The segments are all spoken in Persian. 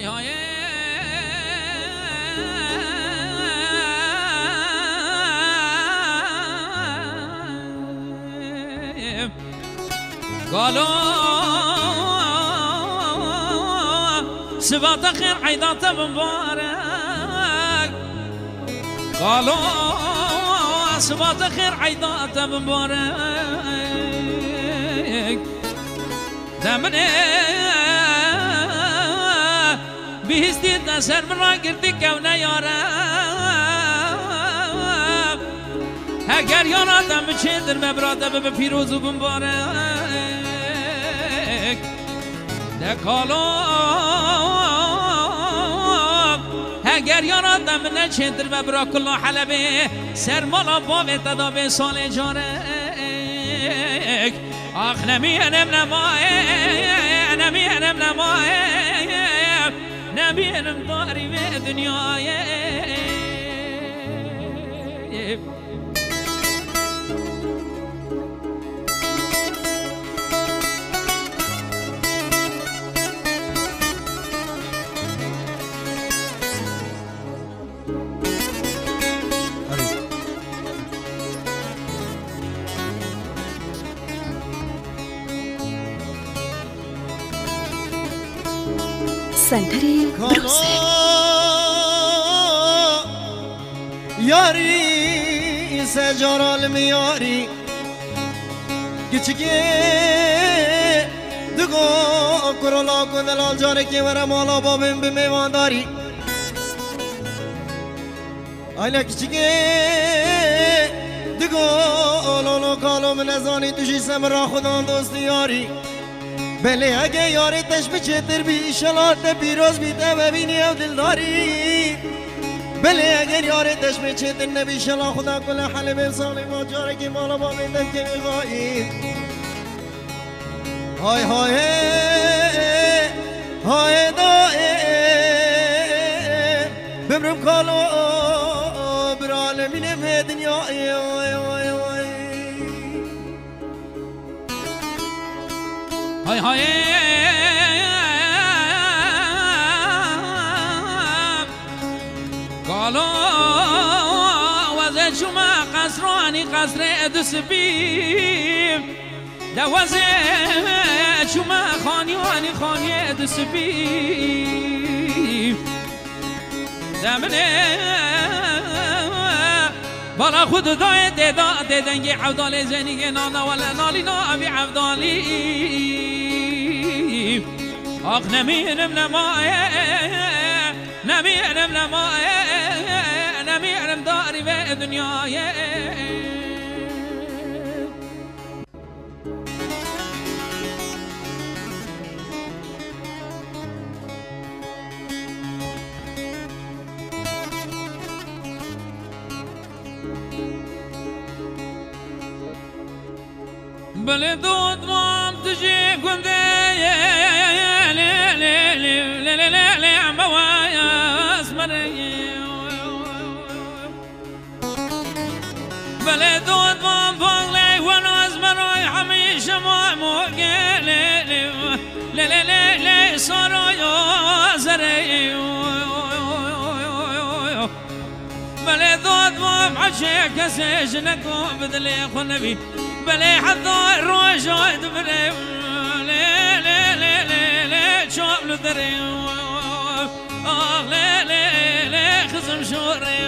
های های قالوا سبات خير عيدات مبارك قالوا سبات خير عيدات مبارك دمني بهستي تسر من راقرتك كونا يارب اگر یاراتم چه در مبراتم به پیروز و مبارک دکالام اگر یاراتم نه چه در مبرا کلا حلبه سر مالا باب تدابه سال جارک آخ نمیانم نمایه نمیانم نمایه نمیانم داری به دنیای سنتری بروسل یاری سجارال میاری کچکی دگو کرولا کندلال جاره که ورم مالا بابیم به میوانداری ایلا کچکی دگو لولو کالو من ازانی توشی سمرا خودان دوستی یاری بله اگه یاری تشبه چتر بی شلات بیروز بیده ببینی او دلداری بله اگر یاری تشبه چتر نبی شلا خدا کل حل بیر سالی ما جاره که مالا با میدن که میخواهی های های های دای بمرم کالو برالمینم دنیای های های قالوا وزن شما قصراني قصر دسبيب دوازه شما خانيواني خاني دسبيب دمنه بالا خود دای دنگی عبدالی زنی نانا ولا نالی نابی عبدالی آخ نمیرم نمایه نمیرم نمایه نمیرم داری به دنیای بله دود مام تجي قندي لي عم بوايا اسمري بله دود مام فوقلي وانا اسمري حميش ما موقلي لي صاروا يوزري بله دود مام عشيك سجنكم بدلي خنبي بلي حظو الروجو دبري لي لي لي لي لي شوف لدري لي لي لي خزم شوري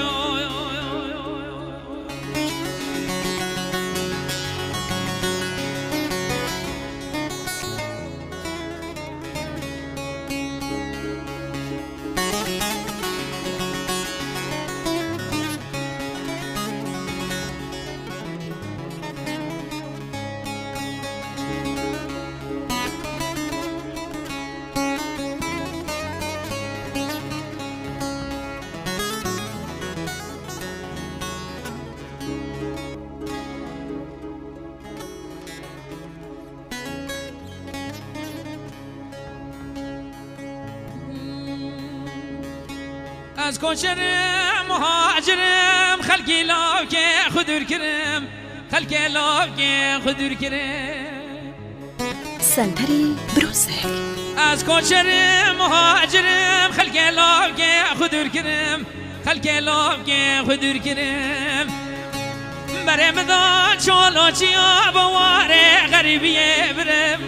از کوچرم مهاجرم خلقی لاب که خودور کرم خلقی لاب که خودور کرم سنتری بروسل از کوچرم مهاجرم خلق لاب که خودور کرم خلق لاب که خودور کرم برم دا چولو چیا بواره غریبیه برم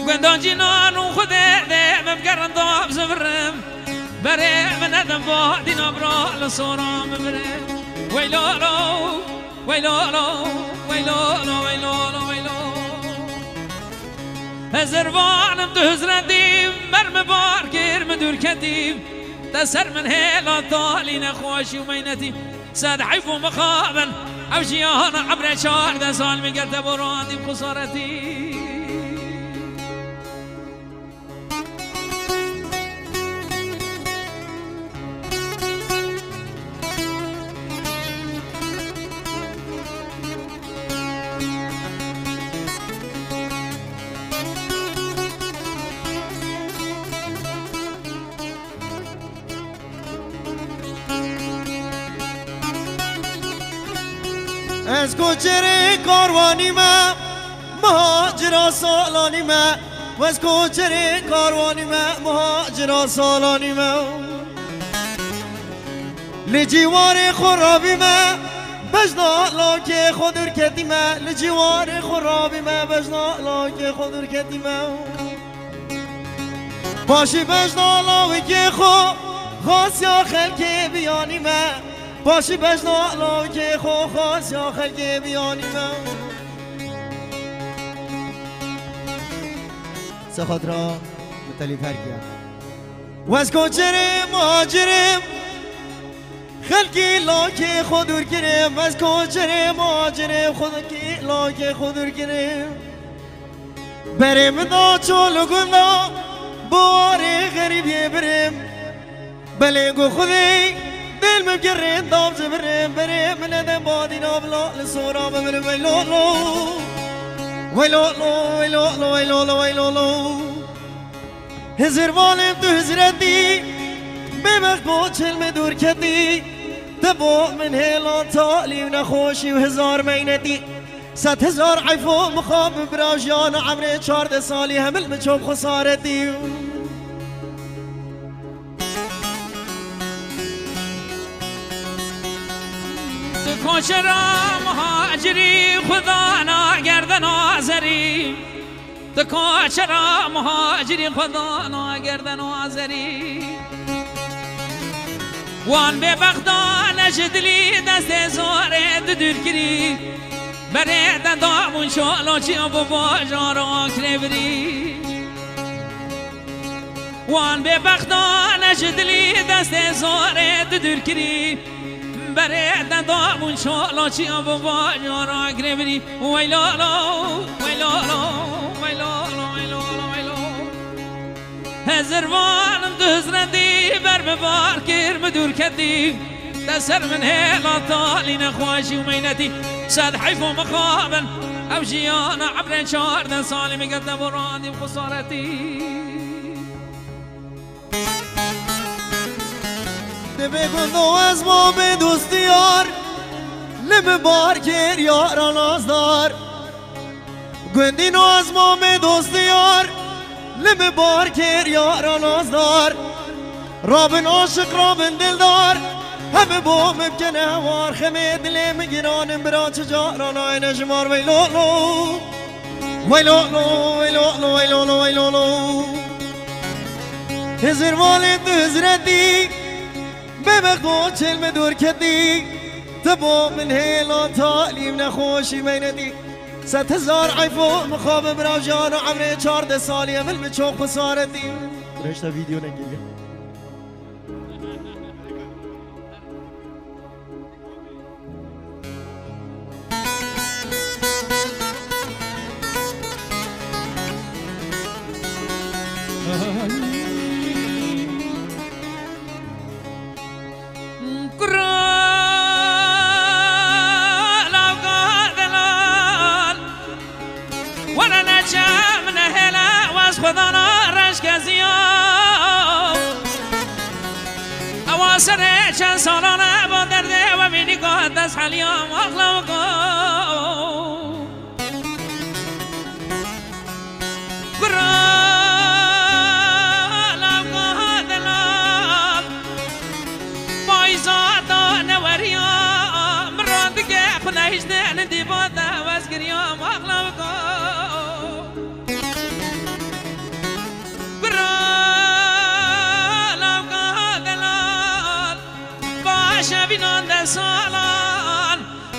گندان جنان و خوده ده مبگرن داب زبرم برم ندم با دینا برا لصورام برم ویلولو ویلولو ویلولو ویلولو ویلولو هزروانم تو هزردیم برم بار کرم دور کدیم تسر من هلا طالي نخوشي ومينتي ساد حيف ومخابن او جيانا عبر شهر ده سال مقرد برادي بخسارتي از کوچر کاروانی ما مهاجر سالانی ما و از کوچر کاروانی ما مهاجر سالانی ما لجوار خرابی ما بجنا لاک خودر کتی ما لجوار خرابی ما بجنا لاک خودر کتی ما باشی بجنا لاک خو خاص یا خلک بیانی ما باشی بجنا لاک خو خاص یا خلک بیانی ما سخاطرا متلی فرقیه و از کوچر مهاجرم خلقی لاک خودور کرم از کوچر مهاجرم خلقی لاک خودور کرم برم دا چولو گندا باره غریبی برم بله گو خودی دل مبگرین دام زبرم برم ندم بادی نابلا لسورا ببرم ویلولو ویلولو ویلولو ویلولو ویلولو هزر والم تو هزردی به وقت با چلم دور کدی تبا من هلا تالی و نخوشی و هزار مینتی 100,000 عیفو مخاب براجیان عمر 14 سالی همل مچوب خسارتی تو کوچرا مهاجری خدا ناگردن آزری تو کوچرا مهاجری خدا ناگردن آزری وان به بغداد نشدلی دست زاره دور کری بره دامون شالو چی ابو باجار آکره بری وان به بغداد نشدلی دست زاره دور کری بره دامون شالو چی ابو باجار آکره بری ویلولو ویلولو ویلولو ویلولو ویلولو هزروانم تو هزردی بر ببار کرم دور کدی دسر من هلا طالي نخواشي ومينتي ساد حيف ومخابن او جيانا عبر 14 سالي مقدم ورادي بخسارتي بگو دو از ما به دوستیار لب بار کر یارا نازدار گندی نو از ما به دوستیار لب بار کر یارا نازدار رابن عاشق رابن دلدار همه با ممکنه هوار خمه دلی مگیرانم برا چجاران آی نجمار ویلولو ویلولو ویلولو ویلولو ویلولو هزر والد هزردی به بخو چلم دور کدی تبا من هیلا تعلیم نخوشی میندی 100,000 عیفو مخاب برا جان و عمر 14 سالی اول به چوخ خسارتی رشتا ویدیو نگیگه سر چند سالانه با درده و بینی که دست حلیام اخلا و گو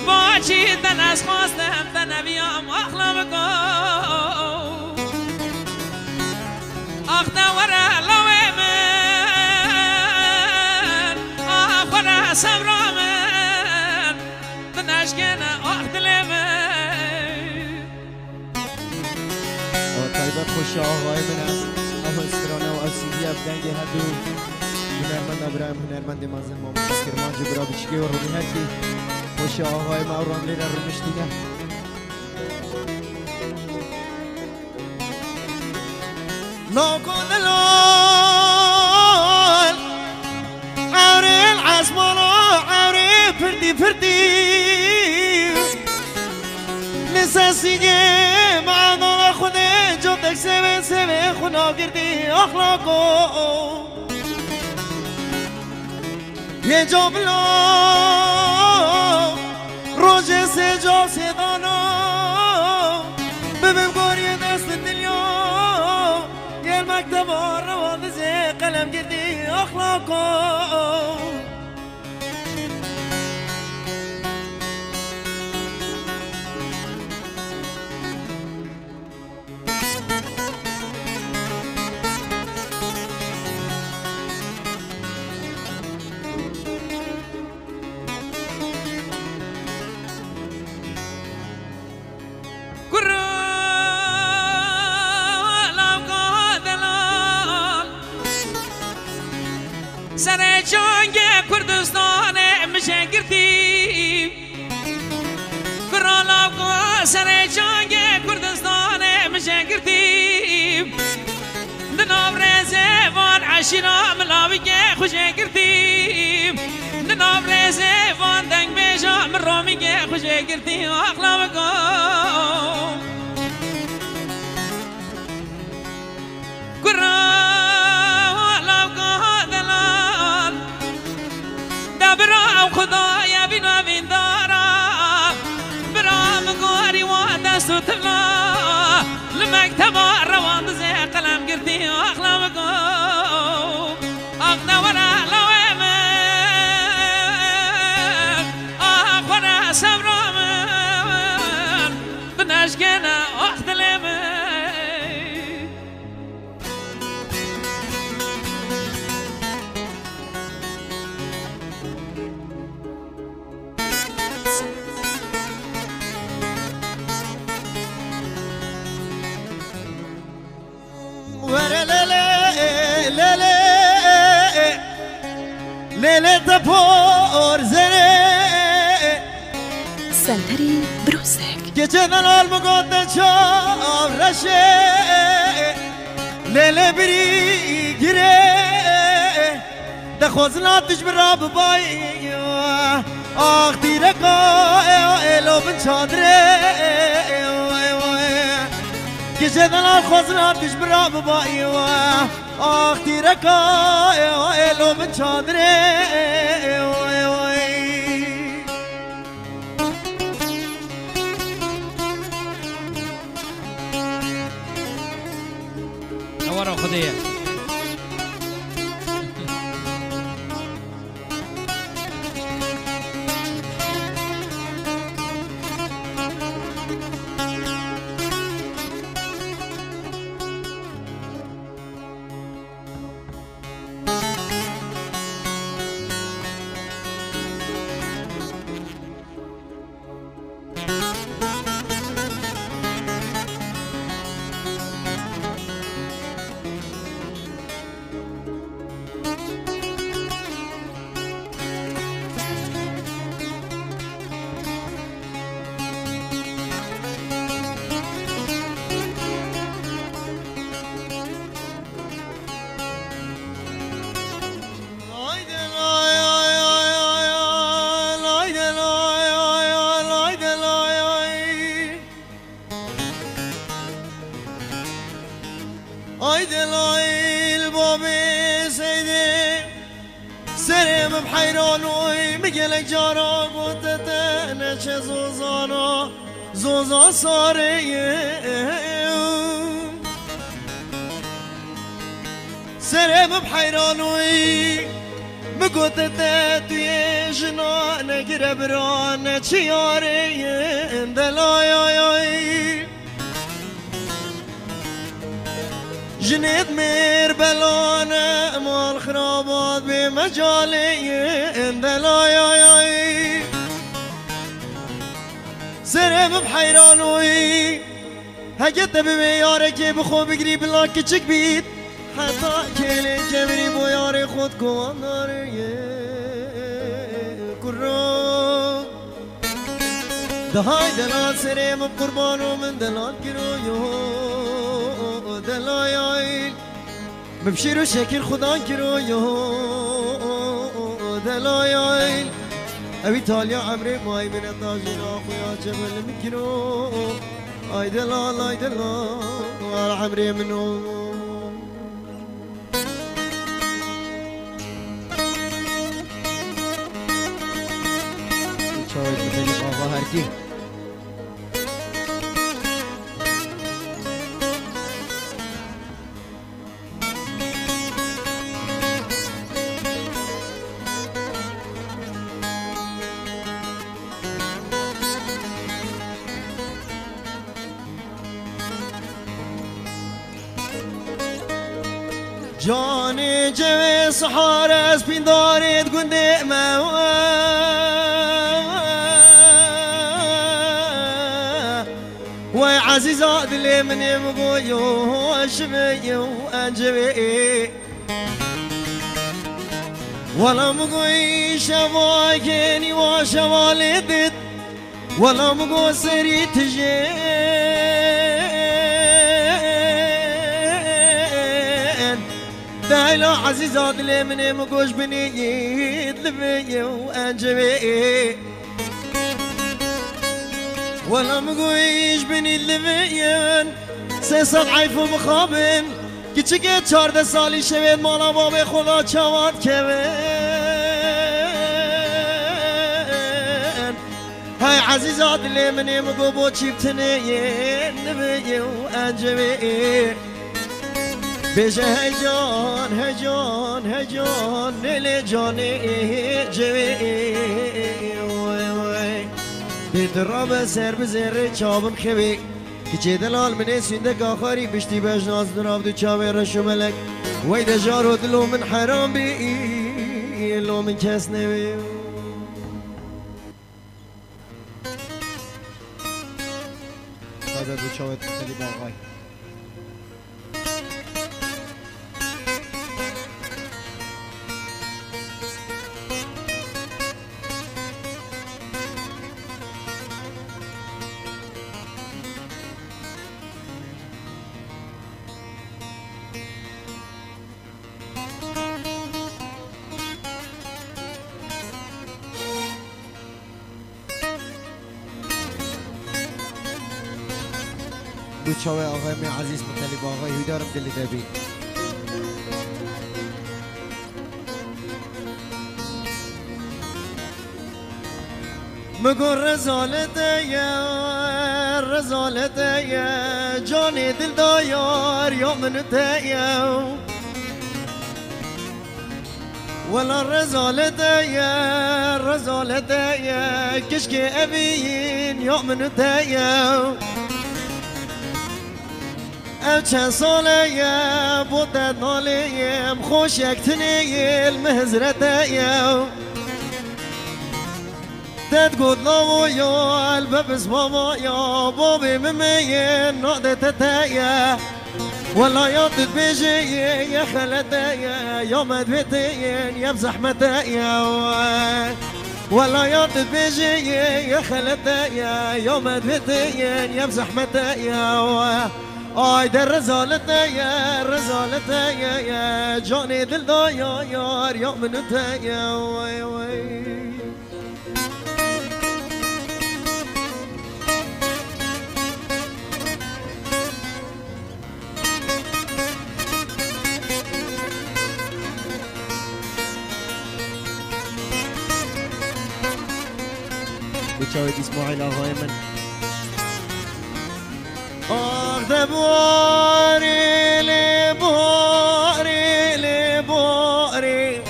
باچی تن از خواستم تن بیام اخلام کو اختوره لوی من آخوره صبر من تنشکنه اختل من طیبت خوش آقای من است اما اسکرانه و اسیدی افدنگ هدو هنرمند ابراهیم هنرمند مازن محمد کرمان جبرا بچکی و رومی هرکی خوش آقای موران لیر رمشتینه ناکن دلال عوری العزمان عوری پردی پردی نساسیگه معدان خوده جدک سوه سوه خونا گردی اخلاقو یه جا بلا روژه سه جا سیدانا ببین گوری دست دلیا یه مکتب روان زی قلم گردی اخلاقو سر جنگ کردستان میشه گردی کرالا کو سر جنگ کردستان میشه گردی دناب رزوان عشیرا ملاوی خوش گردی دناب رزوان دنگ بیجا من رومی خوش گردی اخلاق کو برام خدایا بینا بین دارا برام گوری و دست و تلا لمکتب روان دزی قلم گردی اخلام کو اقنا ورا لوی من اخورا صبر من بنشکنه اختل من لیلی تپور زنه سنتری بروسک گچه دلال مگوده چاو رشه لیلی بری گیره دخوزناتش برا ببایی آخ دیرکا ایلو بن چادره گچه دلال خوزناتش برا ببایی آخ تیرکا ایلو من چادره نوارا خدیه بحيران ومقلك جارا قلت نش زوزانا زوزا صاري سرب بحيران ومقلت توي جنا نگره بران چیاری دلای جنید میر بلانه مال خرابات به مجالی دلای سرم بحیرانوی هگت بیاره که بخو بگری بلا کچک بید حتی کلی کبری بو یار خود کن داره کرو دهای دلال سرم قربانو من دلال کرو دلای مبشر و شکر خدا کرو دلای ابي تاليا عمري ماي من الطاجين اخويا جبل مكرو اي دلال اي دلال عمري منو شايف بدي بابا هركي جاني جوي صحار اسبين داريت قندي ما وي عزيز عدلي من يمغوي وشبي وانجبي ولا مغوي شواكيني وشوالدت ولا مغو سري تجي دايلا عزيزات لي من مقوش بنيت لبي وانجبي ولا مقويش بني لبيان سيصد عيف ومخابن كيشكي 14 سالي شويد مالا بابي خدا چواد كبن هاي عزيزات لي من مقو بو چيبتني لبي وانجبي بيجي هجان هجان هجان نيلي جاني جوي وي وي بيتراب سر بزر چابن خوي كيچه دلال من سندك آخري بشتي بجناز دراب دو چاوي رشو ملك وي دجارو دلو من حرام بي لو من كس نوي دو چاوي تسلي باقاي بوچاوي آقای من عزیز مطلب آقای هیدارم دلی دبی مگو رزالت یا جانی دل دایار یا من تیا ولا رزالت یا کشکی ابین یا من تیا او چند ساله بودت نالیم خوش یکتنی المهزرته تد قد لاو یا الببس بابا یا بابي ممين نقدت تايا ولا يطد بيجي يا خلتايا يا مدبتين يا بزحمتايا ولا يطد بيجي يا خلتايا يا مدبتين يا بزحمتايا آي در رزالتنا يا جاني دل دا يا يار يا منتا يا وي وي بتشاهد اسماعيل آقای من دباري لباري لباري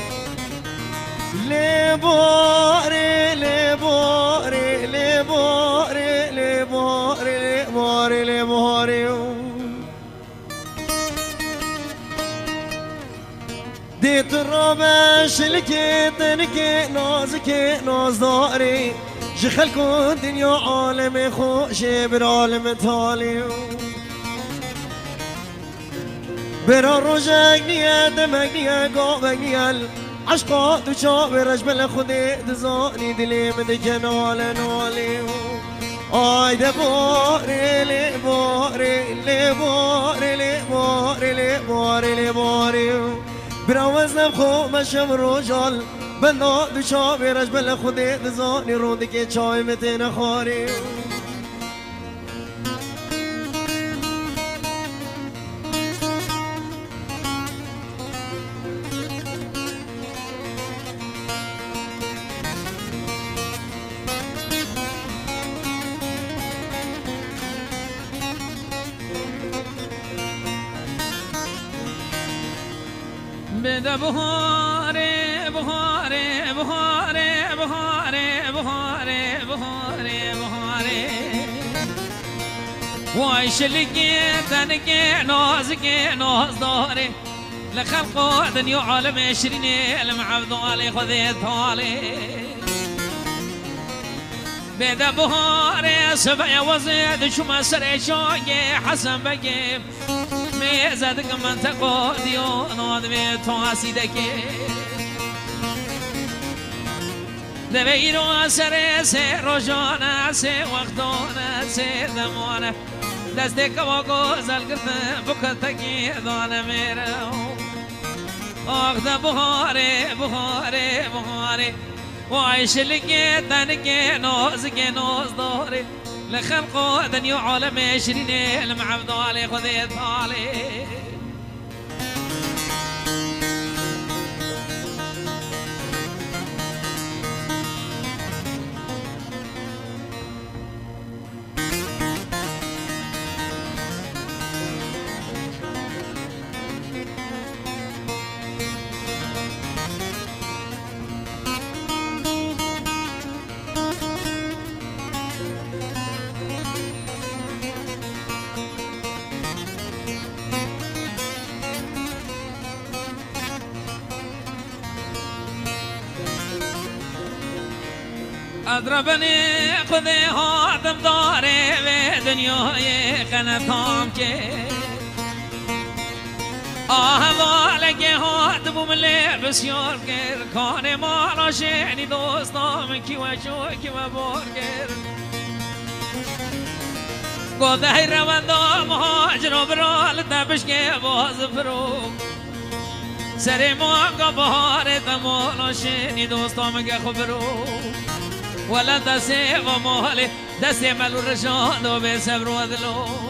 لباري دیت را بشل که تنک ناز که ناز داری جخل کن دنیا عالم خوش بر عالم تالی برا روزک نیه دمک نیه گاوک نیه عشقا تو چا برش بل خودی دزانی دلی من کنال نالی آی ده باری لی باری لی باری لی باری لی باری لی باری برا وزنم خوب مشم روزال بنا دو چا برش بل خودی دزانی رودی که چای متین خاری بده بهاره بهاره بهاره بهاره بهاره بهاره بهاره وای شلقي تنقي نازقي ناز داري لخلق دنيا عالم عشريني المعبد علي خذيت طالي بده بهاره سبع وزيد شو ما سري شوقي حسن بقي ميزدك من تقوديو نادمي تواسيدك دبيرو سري سي رجانا سي وقتانا سي دمانا دستك وقوزل قرد بكتكي دانا ميرو اخذ بهاري بهاري بهاري وعيش لقي تنقي نوزقي نوز داري لخلقه دنيا عالم عشرين المعبد علي خذيت علي اضربني خذي هادم داري بدنياي قنطام كي ذالك هادم وملي بسيار كير كان ما راشيني دوستام كي وشوكي وبوركر قد هير وندا مهاجر برال تبشكي باز فروق سري ما قبار تمولا شيني دوستام كي خبروق ولا دسي ومالي دسي ملو رشاد وبسبر وذلو